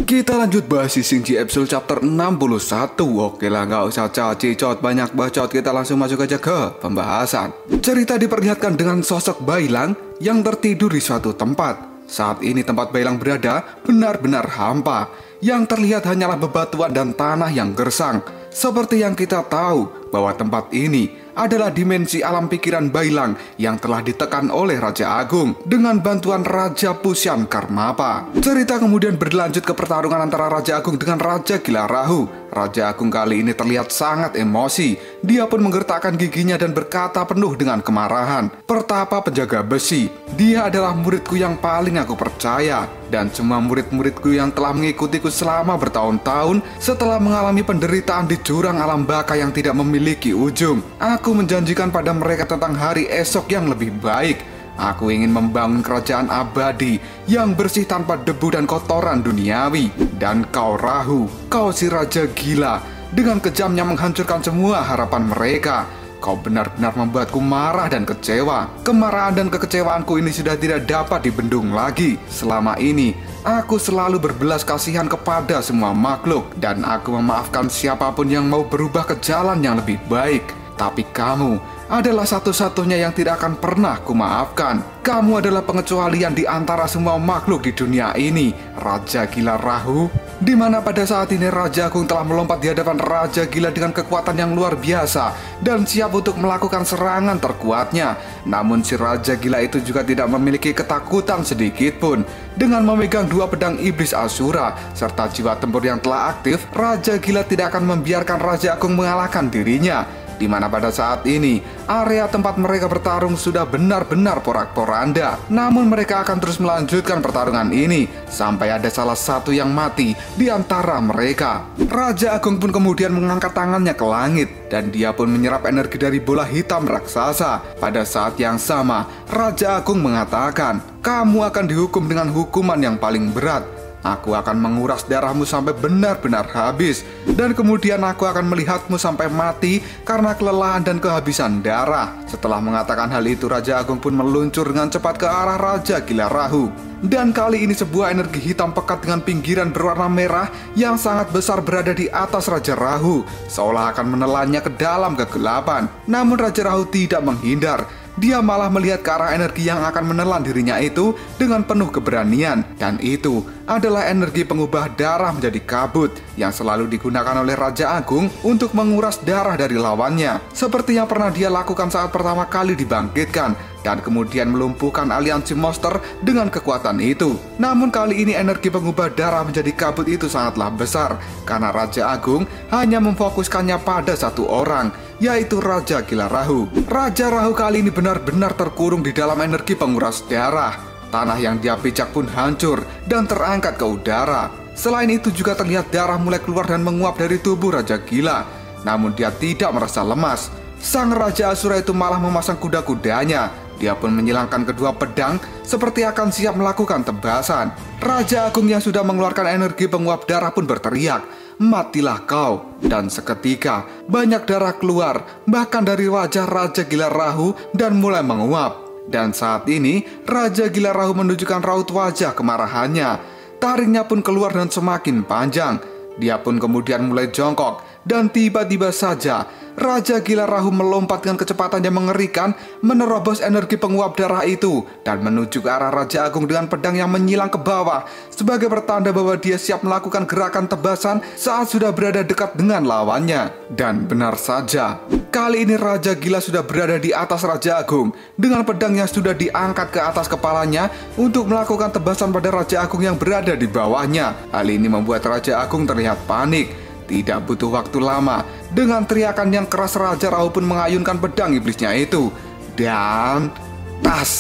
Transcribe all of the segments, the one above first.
Kita lanjut bahas si Xingji episode chapter 61. Oke lah, nggak usah cacicot banyak bacot, kita langsung masuk aja ke pembahasan. Cerita diperlihatkan dengan sosok Bailang yang tertidur di suatu tempat. Saat ini tempat Bailang berada benar-benar hampa. Yang terlihat hanyalah bebatuan dan tanah yang gersang. Seperti yang kita tahu bahwa tempat ini adalah dimensi alam pikiran Bailang yang telah ditekan oleh Raja Agung dengan bantuan Raja Pusyan Karmapa. Cerita kemudian berlanjut ke pertarungan antara Raja Agung dengan Raja Gila Rahu. Raja Agung kali ini terlihat sangat emosi. Dia pun menggertakkan giginya dan berkata penuh dengan kemarahan, "Pertapa penjaga besi, dia adalah muridku yang paling aku percaya. Dan semua murid-muridku yang telah mengikutiku selama bertahun-tahun setelah mengalami penderitaan di jurang alam baka yang tidak memiliki ujung. Aku menjanjikan pada mereka tentang hari esok yang lebih baik. Aku ingin membangun kerajaan abadi yang bersih tanpa debu dan kotoran duniawi. Dan kau Rahu, kau si Raja Gila, dengan kejamnya menghancurkan semua harapan mereka. Kau benar-benar membuatku marah dan kecewa. Kemarahan dan kekecewaanku ini sudah tidak dapat dibendung lagi. Selama ini, aku selalu berbelas kasihan kepada semua makhluk. Dan aku memaafkan siapapun yang mau berubah ke jalan yang lebih baik. Tapi kamu adalah satu-satunya yang tidak akan pernah kumaafkan. Kamu adalah pengecualian di antara semua makhluk di dunia ini, Raja Gila Rahu." Di mana pada saat ini Raja Agung telah melompat di hadapan Raja Gila dengan kekuatan yang luar biasa dan siap untuk melakukan serangan terkuatnya. Namun si Raja Gila itu juga tidak memiliki ketakutan sedikit pun. Dengan memegang dua pedang iblis Asura serta jiwa tempur yang telah aktif, Raja Gila tidak akan membiarkan Raja Agung mengalahkan dirinya. Di mana pada saat ini area tempat mereka bertarung sudah benar-benar porak-poranda. Namun mereka akan terus melanjutkan pertarungan ini sampai ada salah satu yang mati di antara mereka. Raja Agung pun kemudian mengangkat tangannya ke langit dan dia pun menyerap energi dari bola hitam raksasa. Pada saat yang sama, Raja Agung mengatakan, "Kamu akan dihukum dengan hukuman yang paling berat. Aku akan menguras darahmu sampai benar-benar habis. Dan kemudian aku akan melihatmu sampai mati karena kelelahan dan kehabisan darah." Setelah mengatakan hal itu, Raja Agung pun meluncur dengan cepat ke arah Raja Gila Rahu. Dan kali ini sebuah energi hitam pekat dengan pinggiran berwarna merah yang sangat besar berada di atas Raja Rahu, seolah akan menelannya ke dalam kegelapan. Namun Raja Rahu tidak menghindar. Dia malah melihat ke arah energi yang akan menelan dirinya itu dengan penuh keberanian. Dan itu adalah energi pengubah darah menjadi kabut yang selalu digunakan oleh Raja Agung untuk menguras darah dari lawannya. Seperti yang pernah dia lakukan saat pertama kali dibangkitkan dan kemudian melumpuhkan aliansi monster dengan kekuatan itu. Namun kali ini energi pengubah darah menjadi kabut itu sangatlah besar karena Raja Agung hanya memfokuskannya pada satu orang, yaitu Raja Gila Rahu. Raja Rahu kali ini benar-benar terkurung di dalam energi penguras darah. Tanah yang dia pijak pun hancur dan terangkat ke udara. Selain itu juga terlihat darah mulai keluar dan menguap dari tubuh Raja Gila. Namun dia tidak merasa lemas. Sang Raja Asura itu malah memasang kuda-kudanya. Dia pun menyilangkan kedua pedang seperti akan siap melakukan tebasan. Raja Agung yang sudah mengeluarkan energi penguap darah pun berteriak, "Matilah kau!" Dan seketika banyak darah keluar bahkan dari wajah Raja Gila Rahu dan mulai menguap. Dan saat ini Raja Gila Rahu menunjukkan raut wajah kemarahannya. Taringnya pun keluar dan semakin panjang. Dia pun kemudian mulai jongkok dan tiba-tiba saja Raja Gila Rahu melompat dengan kecepatan yang mengerikan, menerobos energi penguap darah itu dan menuju ke arah Raja Agung dengan pedang yang menyilang ke bawah sebagai pertanda bahwa dia siap melakukan gerakan tebasan saat sudah berada dekat dengan lawannya. Dan benar saja, kali ini Raja Gila sudah berada di atas Raja Agung dengan pedang yang sudah diangkat ke atas kepalanya untuk melakukan tebasan pada Raja Agung yang berada di bawahnya. Hal ini membuat Raja Agung terlihat panik. Tidak butuh waktu lama, dengan teriakan yang keras Raja Rahu pun mengayunkan pedang iblisnya itu. Dan tas!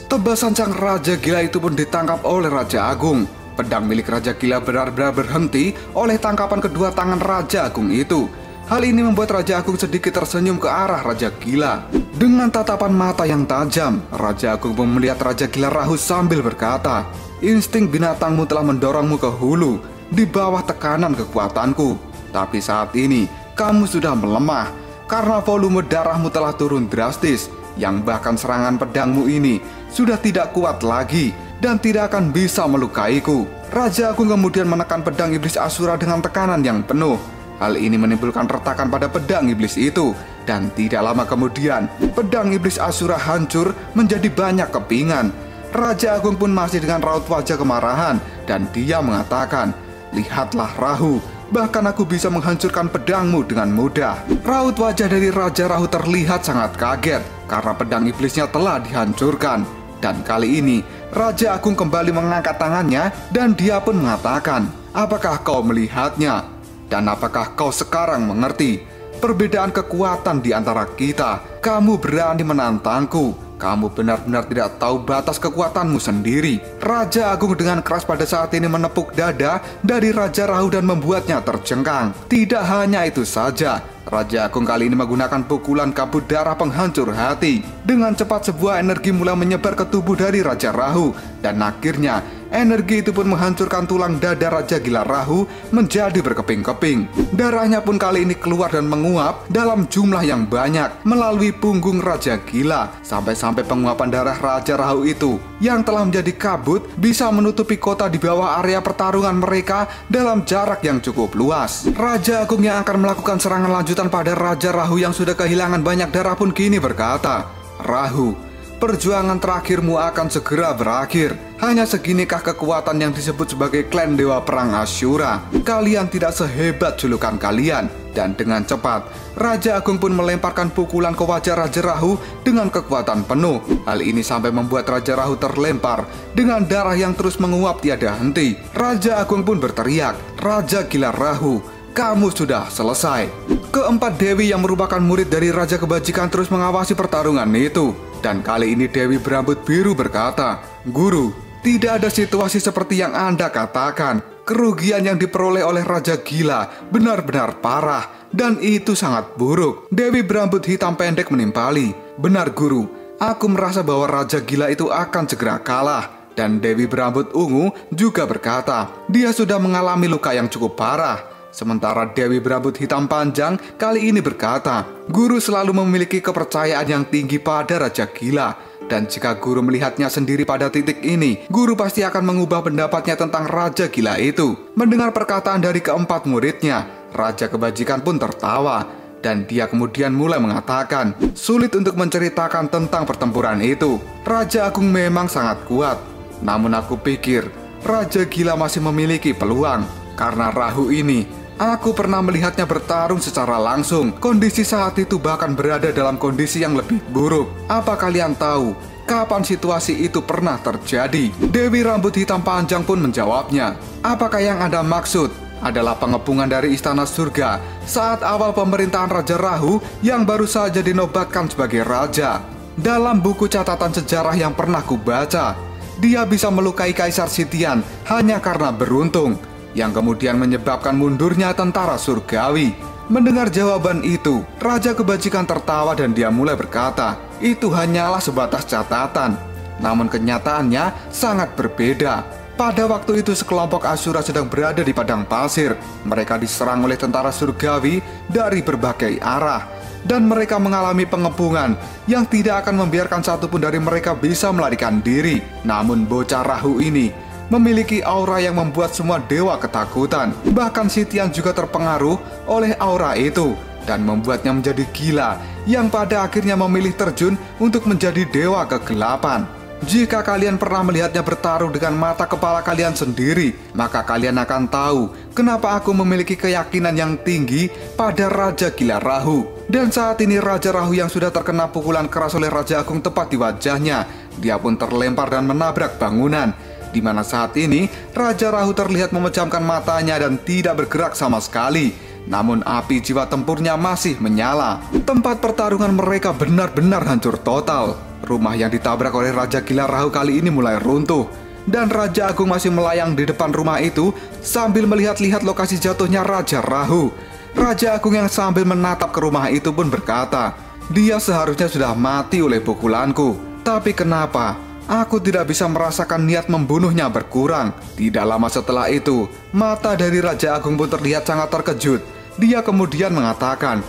Tebasan sang Raja Gila itu pun ditangkap oleh Raja Agung. Pedang milik Raja Gila benar-benar berhenti oleh tangkapan kedua tangan Raja Agung itu. Hal ini membuat Raja Agung sedikit tersenyum ke arah Raja Gila. Dengan tatapan mata yang tajam, Raja Agung pun melihat Raja Gila Rahu sambil berkata, "Insting binatangmu telah mendorongmu ke hulu di bawah tekanan kekuatanku. Tapi saat ini kamu sudah melemah karena volume darahmu telah turun drastis, yang bahkan serangan pedangmu ini sudah tidak kuat lagi dan tidak akan bisa melukaiku. Raja Agung kemudian menekan pedang iblis Asura dengan tekanan yang penuh. Hal ini menimbulkan retakan pada pedang iblis itu. Dan tidak lama kemudian, pedang iblis Asura hancur menjadi banyak kepingan. Raja Agung pun masih dengan raut wajah kemarahan. Dan dia mengatakan, "Lihatlah Rahu, bahkan aku bisa menghancurkan pedangmu dengan mudah." Raut wajah dari Raja Rahu terlihat sangat kaget karena pedang iblisnya telah dihancurkan. Dan kali ini, Raja Agung kembali mengangkat tangannya dan dia pun mengatakan, "Apakah kau melihatnya? Dan apakah kau sekarang mengerti perbedaan kekuatan di antara kita? Kamu berani menantangku. Kamu benar-benar tidak tahu batas kekuatanmu sendiri." Raja Agung dengan keras pada saat ini menepuk dada dari Raja Rahu dan membuatnya terjengkang. Tidak hanya itu saja, Raja Agung kali ini menggunakan pukulan kabut darah penghancur hati. Dengan cepat sebuah energi mulai menyebar ke tubuh dari Raja Rahu. Dan akhirnya energi itu pun menghancurkan tulang dada Raja Gila Rahu menjadi berkeping-keping. Darahnya pun kali ini keluar dan menguap dalam jumlah yang banyak melalui punggung Raja Gila. Sampai-sampai penguapan darah Raja Rahu itu yang telah menjadi kabut bisa menutupi kota di bawah area pertarungan mereka dalam jarak yang cukup luas. Raja Agung yang akan melakukan serangan lanjutan pada Raja Rahu yang sudah kehilangan banyak darah pun kini berkata, "Rahu, perjuangan terakhirmu akan segera berakhir. Hanya seginikah kekuatan yang disebut sebagai klan Dewa Perang Asyura? Kalian tidak sehebat julukan kalian." Dan dengan cepat, Raja Agung pun melemparkan pukulan ke wajah Raja Rahu dengan kekuatan penuh. Hal ini sampai membuat Raja Rahu terlempar dengan darah yang terus menguap tiada henti. Raja Agung pun berteriak, "Raja Gila Rahu, kamu sudah selesai." Keempat dewi yang merupakan murid dari Raja Kebajikan terus mengawasi pertarungan itu. Dan kali ini Dewi berambut biru berkata, "Guru, tidak ada situasi seperti yang Anda katakan. Kerugian yang diperoleh oleh Raja Gila benar-benar parah, dan itu sangat buruk." Dewi berambut hitam pendek menimpali, "Benar Guru, aku merasa bahwa Raja Gila itu akan segera kalah." Dan Dewi berambut ungu juga berkata, "Dia sudah mengalami luka yang cukup parah." Sementara Dewi berambut hitam panjang kali ini berkata, "Guru selalu memiliki kepercayaan yang tinggi pada Raja Gila. Dan jika guru melihatnya sendiri pada titik ini, guru pasti akan mengubah pendapatnya tentang Raja Gila itu." Mendengar perkataan dari keempat muridnya, Raja Kebajikan pun tertawa. Dan dia kemudian mulai mengatakan, "Sulit untuk menceritakan tentang pertempuran itu. Raja Agung memang sangat kuat. Namun aku pikir Raja Gila masih memiliki peluang. Karena Rahu ini, aku pernah melihatnya bertarung secara langsung. Kondisi saat itu bahkan berada dalam kondisi yang lebih buruk. Apa kalian tahu kapan situasi itu pernah terjadi?" Dewi rambut hitam panjang pun menjawabnya, "Apakah yang Anda maksud adalah pengepungan dari Istana Surga saat awal pemerintahan Raja Rahu yang baru saja dinobatkan sebagai raja? Dalam buku catatan sejarah yang pernah kubaca, dia bisa melukai Kaisar Sitian hanya karena beruntung, yang kemudian menyebabkan mundurnya tentara surgawi." Mendengar jawaban itu, Raja Kebajikan tertawa dan dia mulai berkata, "Itu hanyalah sebatas catatan. Namun kenyataannya sangat berbeda. Pada waktu itu sekelompok Asura sedang berada di padang pasir. Mereka diserang oleh tentara surgawi dari berbagai arah. Dan mereka mengalami pengepungan yang tidak akan membiarkan satupun dari mereka bisa melarikan diri. Namun bocah Rahu ini memiliki aura yang membuat semua dewa ketakutan. Bahkan Sitian juga terpengaruh oleh aura itu dan membuatnya menjadi gila, yang pada akhirnya memilih terjun untuk menjadi dewa kegelapan. Jika kalian pernah melihatnya bertarung dengan mata kepala kalian sendiri, maka kalian akan tahu kenapa aku memiliki keyakinan yang tinggi pada Raja Gila Rahu." Dan saat ini Raja Rahu yang sudah terkena pukulan keras oleh Raja Agung tepat di wajahnya, dia pun terlempar dan menabrak bangunan. Di mana saat ini Raja Rahu terlihat memejamkan matanya dan tidak bergerak sama sekali. Namun api jiwa tempurnya masih menyala. Tempat pertarungan mereka benar-benar hancur total. Rumah yang ditabrak oleh Raja Gila Rahu kali ini mulai runtuh. Dan Raja Agung masih melayang di depan rumah itu sambil melihat-lihat lokasi jatuhnya Raja Rahu. Raja Agung yang sambil menatap ke rumah itu pun berkata, "Dia seharusnya sudah mati oleh pukulanku. Tapi kenapa aku tidak bisa merasakan niat membunuhnya berkurang?" Tidak lama setelah itu, mata dari Raja Agung pun terlihat sangat terkejut. Dia kemudian mengatakan,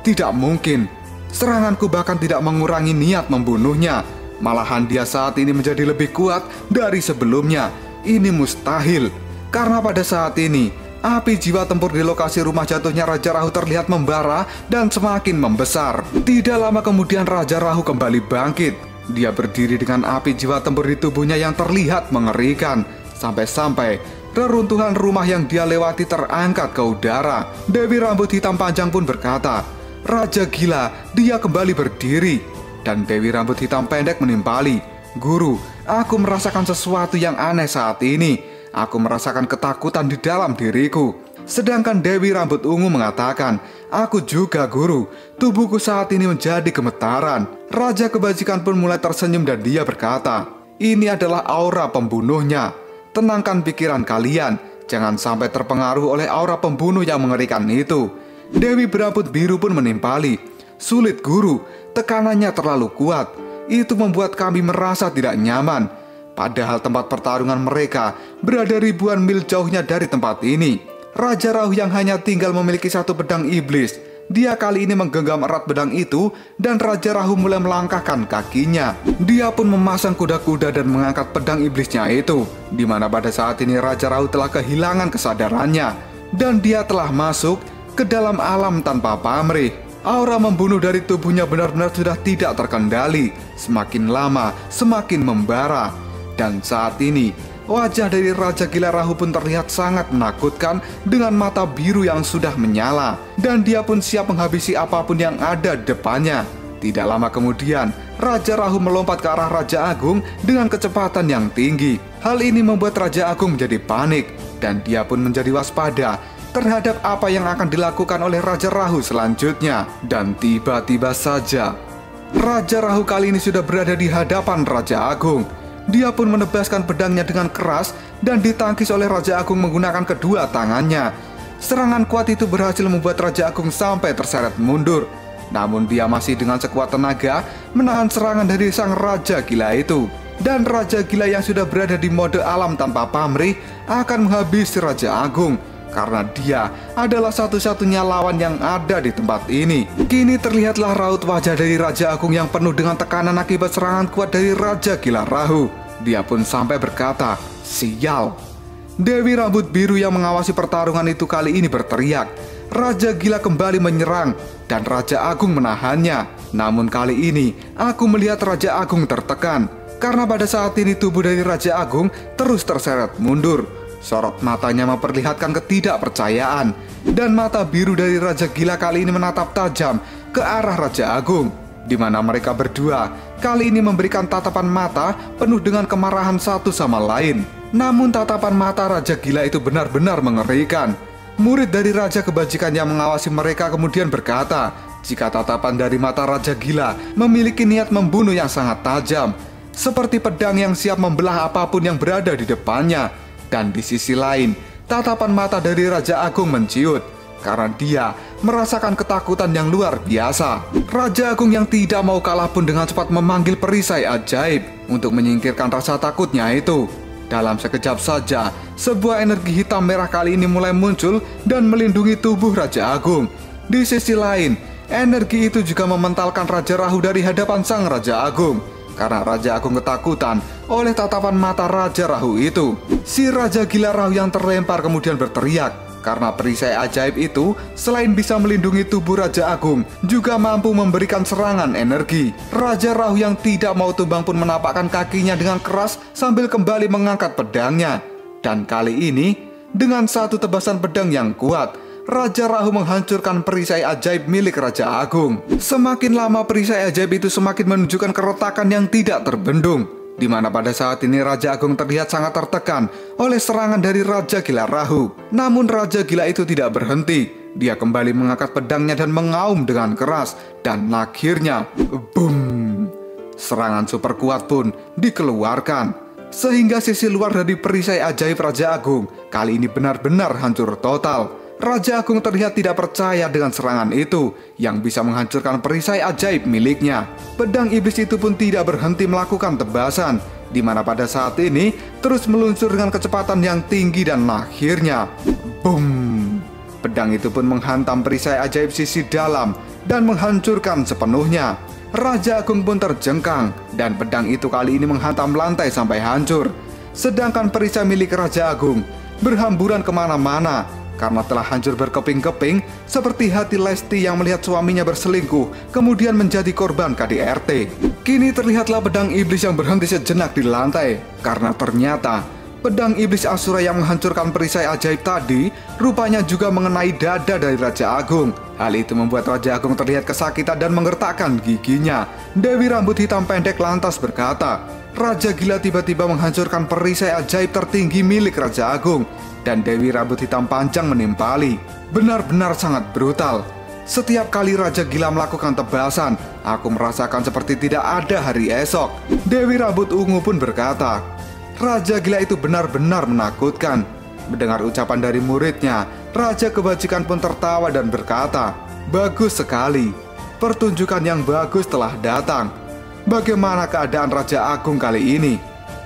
"Tidak mungkin. Seranganku bahkan tidak mengurangi niat membunuhnya. Malahan dia saat ini menjadi lebih kuat dari sebelumnya. Ini mustahil." Karena pada saat ini, api jiwa tempur di lokasi rumah jatuhnya Raja Rahu terlihat membara dan semakin membesar. Tidak lama kemudian Raja Rahu kembali bangkit. Dia berdiri dengan api jiwa tempur di tubuhnya yang terlihat mengerikan. Sampai-sampai reruntuhan rumah yang dia lewati terangkat ke udara. Dewi rambut hitam panjang pun berkata, "Raja gila, dia kembali berdiri." Dan Dewi rambut hitam pendek menimpali, "Guru, aku merasakan sesuatu yang aneh saat ini. Aku merasakan ketakutan di dalam diriku." Sedangkan Dewi rambut ungu mengatakan, "Aku juga, Guru. Tubuhku saat ini menjadi gemetaran." Raja kebajikan pun mulai tersenyum dan dia berkata, "Ini adalah aura pembunuhnya. Tenangkan pikiran kalian, jangan sampai terpengaruh oleh aura pembunuh yang mengerikan itu." Dewi berambut biru pun menimpali, "Sulit, Guru. Tekanannya terlalu kuat. Itu membuat kami merasa tidak nyaman. Padahal tempat pertarungan mereka berada ribuan mil jauhnya dari tempat ini." Raja Rahu yang hanya tinggal memiliki satu pedang iblis, dia kali ini menggenggam erat pedang itu dan Raja Rahu mulai melangkahkan kakinya. Dia pun memasang kuda-kuda dan mengangkat pedang iblisnya itu, di mana pada saat ini Raja Rahu telah kehilangan kesadarannya dan dia telah masuk ke dalam alam tanpa pamrih. Aura membunuh dari tubuhnya benar-benar sudah tidak terkendali. Semakin lama, semakin membara. Dan saat ini, wajah dari Raja Gila Rahu pun terlihat sangat menakutkan dengan mata biru yang sudah menyala. Dan dia pun siap menghabisi apapun yang ada di depannya. Tidak lama kemudian, Raja Rahu melompat ke arah Raja Agung dengan kecepatan yang tinggi. Hal ini membuat Raja Agung menjadi panik. Dan dia pun menjadi waspada terhadap apa yang akan dilakukan oleh Raja Rahu selanjutnya. Dan tiba-tiba saja, Raja Rahu kali ini sudah berada di hadapan Raja Agung. Dia pun menebaskan pedangnya dengan keras dan ditangkis oleh Raja Agung menggunakan kedua tangannya. Serangan kuat itu berhasil membuat Raja Agung sampai terseret mundur. Namun dia masih dengan sekuat tenaga menahan serangan dari sang Raja Gila itu. Dan Raja Gila yang sudah berada di mode alam tanpa pamrih akan menghabisi Raja Agung, karena dia adalah satu-satunya lawan yang ada di tempat ini. Kini terlihatlah raut wajah dari Raja Agung yang penuh dengan tekanan akibat serangan kuat dari Raja Gila Rahu. Dia pun sampai berkata, "Sial." Dewi rambut biru yang mengawasi pertarungan itu kali ini berteriak. Raja Gila kembali menyerang dan Raja Agung menahannya. Namun kali ini aku melihat Raja Agung tertekan, karena pada saat ini tubuh dari Raja Agung terus terseret mundur. Sorot matanya memperlihatkan ketidakpercayaan, dan mata biru dari Raja Gila kali ini menatap tajam ke arah Raja Agung, di mana mereka berdua kali ini memberikan tatapan mata penuh dengan kemarahan satu sama lain. Namun tatapan mata Raja Gila itu benar-benar mengerikan. Murid dari Raja Kebajikan yang mengawasi mereka kemudian berkata, jika tatapan dari mata Raja Gila memiliki niat membunuh yang sangat tajam, seperti pedang yang siap membelah apapun yang berada di depannya. Dan di sisi lain, tatapan mata dari Raja Agung menciut, karena dia merasakan ketakutan yang luar biasa. Raja Agung yang tidak mau kalah pun dengan cepat memanggil perisai ajaib untuk menyingkirkan rasa takutnya itu. Dalam sekejap saja, sebuah energi hitam merah kali ini mulai muncul dan melindungi tubuh Raja Agung. Di sisi lain, energi itu juga mementalkan Raja Rahu dari hadapan sang Raja Agung, karena Raja Agung ketakutan oleh tatapan mata Raja Rahu itu. Si Raja Gila Rahu yang terlempar kemudian berteriak, karena perisai ajaib itu selain bisa melindungi tubuh Raja Agung, juga mampu memberikan serangan energi. Raja Rahu yang tidak mau tumbang pun menapakkan kakinya dengan keras sambil kembali mengangkat pedangnya. Dan kali ini, dengan satu tebasan pedang yang kuat, Raja Rahu menghancurkan perisai ajaib milik Raja Agung. Semakin lama perisai ajaib itu semakin menunjukkan keretakan yang tidak terbendung, di mana pada saat ini Raja Agung terlihat sangat tertekan oleh serangan dari Raja Gila Rahu. Namun Raja Gila itu tidak berhenti. Dia kembali mengangkat pedangnya dan mengaum dengan keras, dan akhirnya, boom! Serangan super kuat pun dikeluarkan, sehingga sisi luar dari perisai ajaib Raja Agung kali ini benar-benar hancur total. Raja Agung terlihat tidak percaya dengan serangan itu yang bisa menghancurkan perisai ajaib miliknya. Pedang iblis itu pun tidak berhenti melakukan tebasan, di mana pada saat ini terus meluncur dengan kecepatan yang tinggi dan akhirnya, boom! Pedang itu pun menghantam perisai ajaib sisi dalam dan menghancurkan sepenuhnya. Raja Agung pun terjengkang dan pedang itu kali ini menghantam lantai sampai hancur. Sedangkan perisai milik Raja Agung berhamburan kemana-mana karena telah hancur berkeping-keping, seperti hati Lesti yang melihat suaminya berselingkuh kemudian menjadi korban KDRT. Kini terlihatlah pedang iblis yang berhenti sejenak di lantai, karena ternyata pedang iblis Asura yang menghancurkan perisai ajaib tadi rupanya juga mengenai dada dari Raja Agung. Hal itu membuat Raja Agung terlihat kesakitan dan menggertakkan giginya. Dewi rambut hitam pendek lantas berkata, Raja Gila tiba-tiba menghancurkan perisai ajaib tertinggi milik Raja Agung, dan Dewi rambut hitam panjang menimpali. Benar-benar sangat brutal. Setiap kali Raja Gila melakukan tebasan, aku merasakan seperti tidak ada hari esok. Dewi rambut ungu pun berkata, Raja Gila itu benar-benar menakutkan. Mendengar ucapan dari muridnya, Raja Kebajikan pun tertawa dan berkata, bagus sekali. Pertunjukan yang bagus telah datang. Bagaimana keadaan Raja Agung kali ini?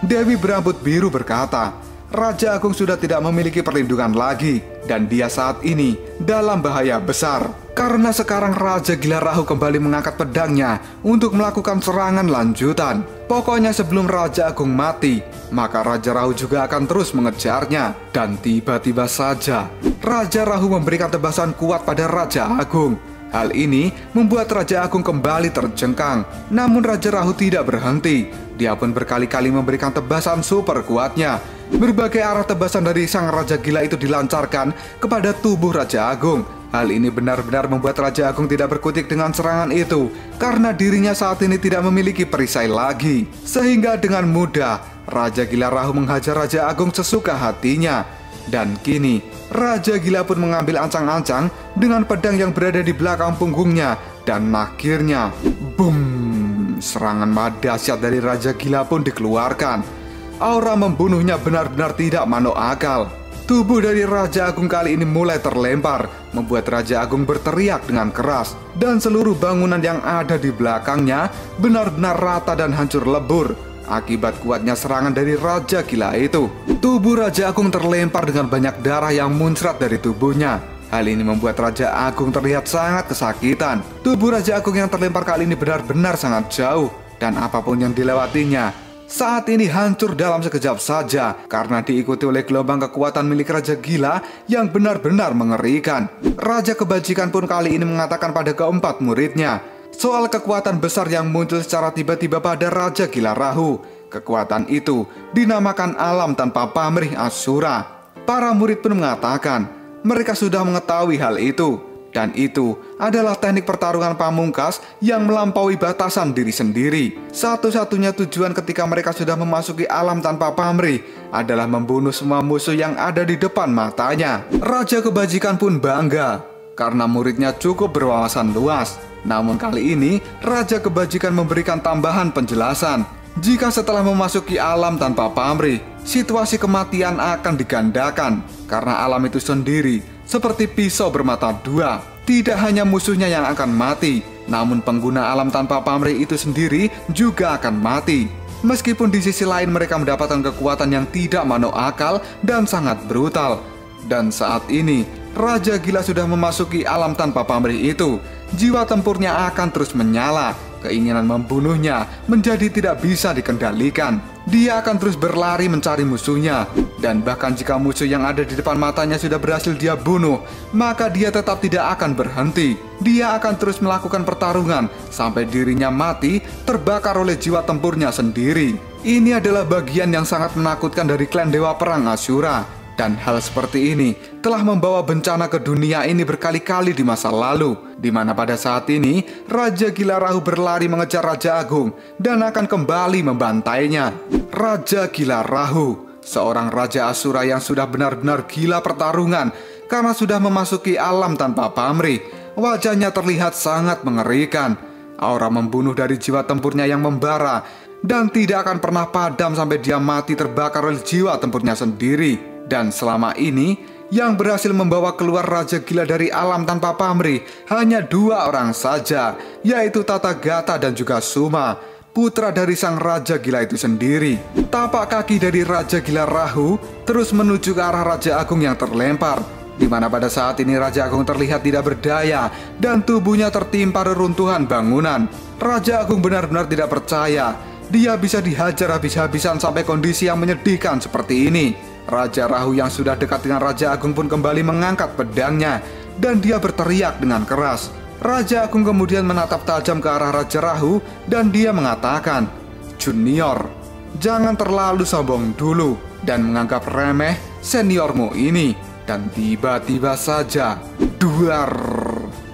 Dewi berambut biru berkata, Raja Agung sudah tidak memiliki perlindungan lagi, dan dia saat ini dalam bahaya besar. Karena sekarang Raja Gila Rahu kembali mengangkat pedangnya untuk melakukan serangan lanjutan. Pokoknya sebelum Raja Agung mati, maka Raja Rahu juga akan terus mengejarnya. Dan tiba-tiba saja, Raja Rahu memberikan tebasan kuat pada Raja Agung. Hal ini membuat Raja Agung kembali terjengkang. Namun Raja Rahu tidak berhenti. Dia pun berkali-kali memberikan tebasan super kuatnya. Berbagai arah tebasan dari sang Raja Gila itu dilancarkan kepada tubuh Raja Agung. Hal ini benar-benar membuat Raja Agung tidak berkutik dengan serangan itu, karena dirinya saat ini tidak memiliki perisai lagi. Sehingga dengan mudah Raja Gila Rahu menghajar Raja Agung sesuka hatinya. Dan kini Raja Gila pun mengambil ancang-ancang dengan pedang yang berada di belakang punggungnya. Dan akhirnya, boom, serangan dahsyat dari Raja Gila pun dikeluarkan. Aura membunuhnya benar-benar tidak masuk akal. Tubuh dari Raja Agung kali ini mulai terlempar, membuat Raja Agung berteriak dengan keras. Dan seluruh bangunan yang ada di belakangnya benar-benar rata dan hancur lebur akibat kuatnya serangan dari Raja Gila itu. Tubuh Raja Agung terlempar dengan banyak darah yang muncrat dari tubuhnya. Hal ini membuat Raja Agung terlihat sangat kesakitan. Tubuh Raja Agung yang terlempar kali ini benar-benar sangat jauh, dan apapun yang dilewatinya saat ini hancur dalam sekejap saja karena diikuti oleh gelombang kekuatan milik Raja Gila yang benar-benar mengerikan. Raja Kebajikan pun kali ini mengatakan pada keempat muridnya soal kekuatan besar yang muncul secara tiba-tiba pada Raja Gila Rahu. Kekuatan itu dinamakan alam tanpa pamrih Asura. Para murid pun mengatakan mereka sudah mengetahui hal itu, dan itu adalah teknik pertarungan pamungkas yang melampaui batasan diri sendiri. Satu-satunya tujuan ketika mereka sudah memasuki alam tanpa pamrih adalah membunuh semua musuh yang ada di depan matanya. Raja Kebajikan pun bangga karena muridnya cukup berwawasan luas. Namun kali ini Raja Kebajikan memberikan tambahan penjelasan. Jika setelah memasuki alam tanpa pamrih, situasi kematian akan digandakan karena alam itu sendiri seperti pisau bermata dua. Tidak hanya musuhnya yang akan mati, namun pengguna alam tanpa pamrih itu sendiri juga akan mati. Meskipun di sisi lain mereka mendapatkan kekuatan yang tidak masuk akal dan sangat brutal. Dan saat ini Raja Gila sudah memasuki alam tanpa pamrih itu. Jiwa tempurnya akan terus menyala. Keinginan membunuhnya menjadi tidak bisa dikendalikan. Dia akan terus berlari mencari musuhnya. Dan bahkan jika musuh yang ada di depan matanya sudah berhasil dia bunuh, maka dia tetap tidak akan berhenti. Dia akan terus melakukan pertarungan sampai dirinya mati terbakar oleh jiwa tempurnya sendiri. Ini adalah bagian yang sangat menakutkan dari klan Dewa Perang Asura. Dan hal seperti ini telah membawa bencana ke dunia ini berkali-kali di masa lalu, di mana pada saat ini Raja Gila Rahu berlari mengejar Raja Agung dan akan kembali membantainya. Raja Gila Rahu, seorang Raja Asura yang sudah benar-benar gila pertarungan karena sudah memasuki alam tanpa pamrih. Wajahnya terlihat sangat mengerikan. Aura membunuh dari jiwa tempurnya yang membara dan tidak akan pernah padam sampai dia mati terbakar oleh jiwa tempurnya sendiri. Dan selama ini yang berhasil membawa keluar Raja Gila dari alam tanpa pamrih hanya dua orang saja, yaitu Tathagata dan juga Suma, putra dari sang Raja Gila itu sendiri. Tapak kaki dari Raja Gila Rahu terus menuju ke arah Raja Agung yang terlempar, di mana pada saat ini Raja Agung terlihat tidak berdaya dan tubuhnya tertimpa reruntuhan bangunan. Raja Agung benar-benar tidak percaya dia bisa dihajar habis-habisan sampai kondisi yang menyedihkan seperti ini. Raja Rahu yang sudah dekat dengan Raja Agung pun kembali mengangkat pedangnya dan dia berteriak dengan keras. Raja Agung kemudian menatap tajam ke arah Raja Rahu dan dia mengatakan, "Junior, jangan terlalu sombong dulu dan menganggap remeh seniormu ini." Dan tiba-tiba saja, duar,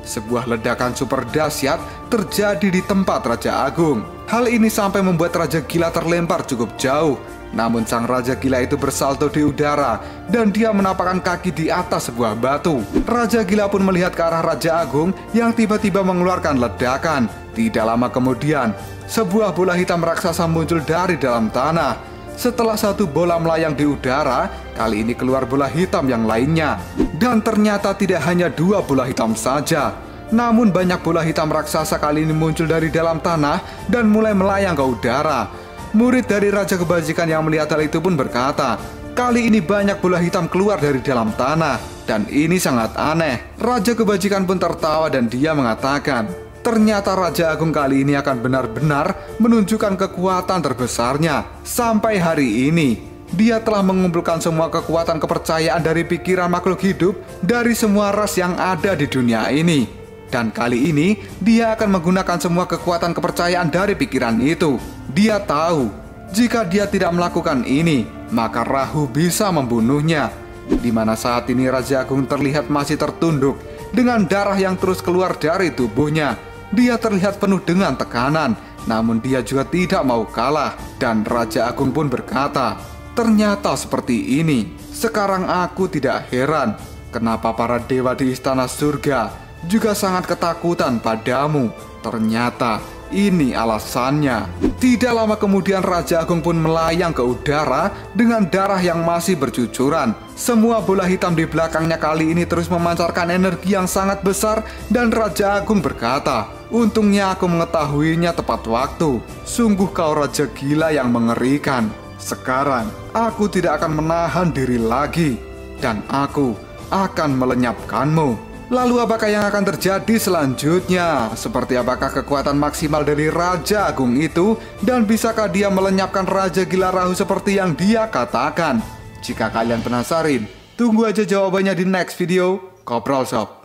sebuah ledakan super dahsyat terjadi di tempat Raja Agung. Hal ini sampai membuat Raja Gila terlempar cukup jauh. Namun sang Raja Gila itu bersalto di udara dan dia menapakkan kaki di atas sebuah batu. Raja Gila pun melihat ke arah Raja Agung yang tiba-tiba mengeluarkan ledakan. Tidak lama kemudian, sebuah bola hitam raksasa muncul dari dalam tanah. Setelah satu bola melayang di udara, kali ini keluar bola hitam yang lainnya. Dan ternyata tidak hanya 2 bola hitam saja, namun banyak bola hitam raksasa kali ini muncul dari dalam tanah dan mulai melayang ke udara. Murid dari Raja Kebajikan yang melihat hal itu pun berkata, "Kali ini banyak bola hitam keluar dari dalam tanah dan ini sangat aneh." Raja Kebajikan pun tertawa dan dia mengatakan, "Ternyata Raja Agung kali ini akan benar-benar menunjukkan kekuatan terbesarnya. Sampai hari ini, dia telah mengumpulkan semua kekuatan kepercayaan dari pikiran makhluk hidup dari semua ras yang ada di dunia ini. Dan kali ini, dia akan menggunakan semua kekuatan kepercayaan dari pikiran itu. Dia tahu, jika dia tidak melakukan ini, maka Rahu bisa membunuhnya." Di mana saat ini Raja Agung terlihat masih tertunduk dengan darah yang terus keluar dari tubuhnya. Dia terlihat penuh dengan tekanan, namun dia juga tidak mau kalah. Dan Raja Agung pun berkata, "Ternyata seperti ini. Sekarang aku tidak heran kenapa para dewa di istana surga juga sangat ketakutan padamu. Ternyata ini alasannya." Tidak lama kemudian Raja Agung pun melayang ke udara dengan darah yang masih bercucuran. Semua bola hitam di belakangnya kali ini terus memancarkan energi yang sangat besar dan Raja Agung berkata, "Untungnya aku mengetahuinya tepat waktu. Sungguh kau Raja Gila yang mengerikan. Sekarang aku tidak akan menahan diri lagi dan aku akan melenyapkanmu." Lalu apakah yang akan terjadi selanjutnya? Seperti apakah kekuatan maksimal dari Raja Agung itu? Dan bisakah dia melenyapkan Raja Gila Rahu seperti yang dia katakan? Jika kalian penasaran, tunggu aja jawabannya di next video Koprol Shop.